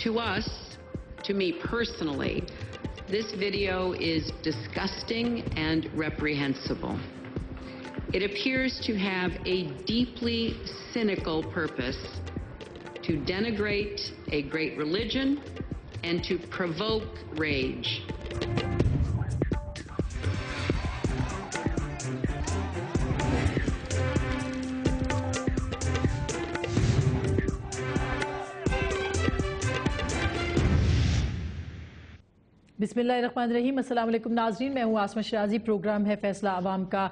To us, to me personally, this video is disgusting and reprehensible. It appears to have a deeply cynical purpose to denigrate a great religion and to provoke rage. बिस्मिल्लाहिर्रहमानिर्रहीम। अस्सलाम वालेकुम नाज़रीन, मैं हूँ आसमा शराजी। Programme है फैसला आवाम का।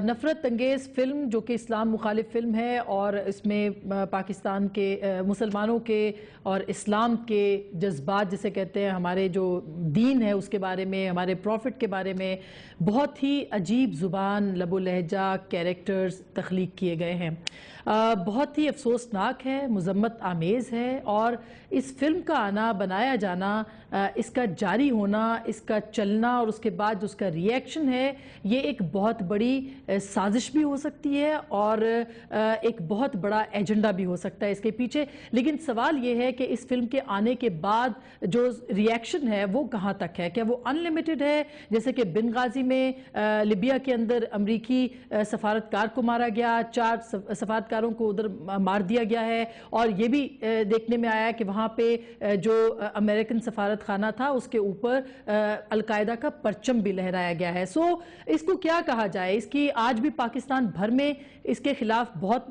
नफ़रत अंगेज़ फ़िल्म जो कि इस्लाम मुखालिफ फ़िल्म है और इसमें पाकिस्तान के मुसलमानों के और इस्लाम के जज्बात जिसे कहते हैं, हमारे जो दीन है उसके बारे में, हमारे प्रॉफिट के बारे में बहुत ही अजीब ज़ुबान, लबो लहजा, कैरेक्टर्स तख्लीक किए गए हैं। बहुत ही अफसोसनाक है, मुज़म्मत आमेज़ है और इस फिल्म का आना, बनाया जाना, इसका जारी होना, इसका चलना और उसके बाद जो उसका रिएक्शन है, ये एक बहुत बड़ी साजिश भी हो सकती है और एक बहुत बड़ा एजेंडा भी हो सकता है इसके पीछे। लेकिन सवाल ये है कि इस फिल्म के आने के बाद जो रिएक्शन है वो कहाँ तक है? क्या वो अनलिमिटेड है? जैसे कि बिनगाजी में लिबिया के अंदर अमरीकी सफारतकार को मारा गया, 4 सफारतकारों को उधर मार दिया गया है और ये भी देखने में आया कि वहाँ पे जो अमेरिकन सफारत खाना था उसके ऊपर अलकायदा का परचम भी लहराया गया है। सो इसको क्या कहा जाए? इसकी आज भी पाकिस्तान भर में इसके खिलाफ बहुत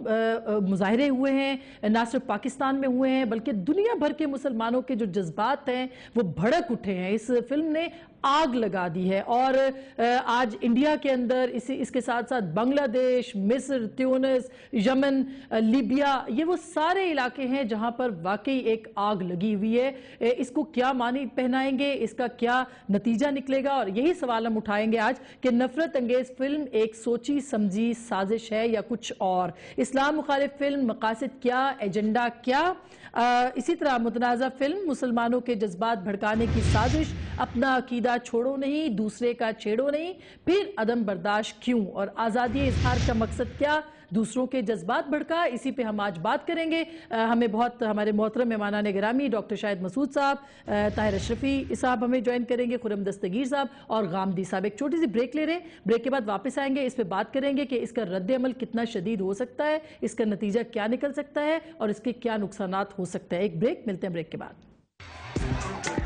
मुजाहरे हुए हैं, ना सिर्फ पाकिस्तान में हुए हैं बल्कि दुनिया भर के मुसलमानों के जो जज्बात हैं वो भड़क उठे हैं। इस फिल्म ने आग लगा दी है और आज इंडिया के अंदर इसके साथ साथ बांग्लादेश, मिस्र, ट्यूनिस, यमन, लीबिया, ये वो सारे इलाके हैं जहां पर वाकई एक आग लगी हुई है। इसको क्या मानी पहनाएंगे, इसका क्या नतीजा निकलेगा और यही सवाल हम उठाएंगे आज कि नफरत अंगेज फिल्म एक सोची समझी साजिश है या कुछ और? इस्लाम मुखालिफ फिल्म, मकासद क्या, एजेंडा क्या? इसी तरह मुतनाज़ा फिल्म, मुसलमानों के जज्बात भड़काने की साजिश, अपना अकीदा छोड़ो नहीं, दूसरे का छेड़ो नहीं, फिर अदम बर्दाश्त क्यों और आज़ादी इजहार का मकसद क्या, दूसरों के जज्बात भड़का? इसी पे हम आज बात करेंगे। हमें बहुत हमारे मोहतरम मेहमानान गिरामी डॉक्टर शाहिद मसूद साहब, ताहिर अशरफी साहब हमें ज्वाइन करेंगे, खुरम दस्तगीर साहब और गामदी साहब। एक छोटी सी ब्रेक ले रहे हैं, ब्रेक के बाद वापस आएंगे, इस पे बात करेंगे कि इसका रद्द अमल कितना शदीद हो सकता है, इसका नतीजा क्या निकल सकता है और इसके क्या नुकसानात हो सकते हैं। एक ब्रेक, मिलते हैं ब्रेक के बाद।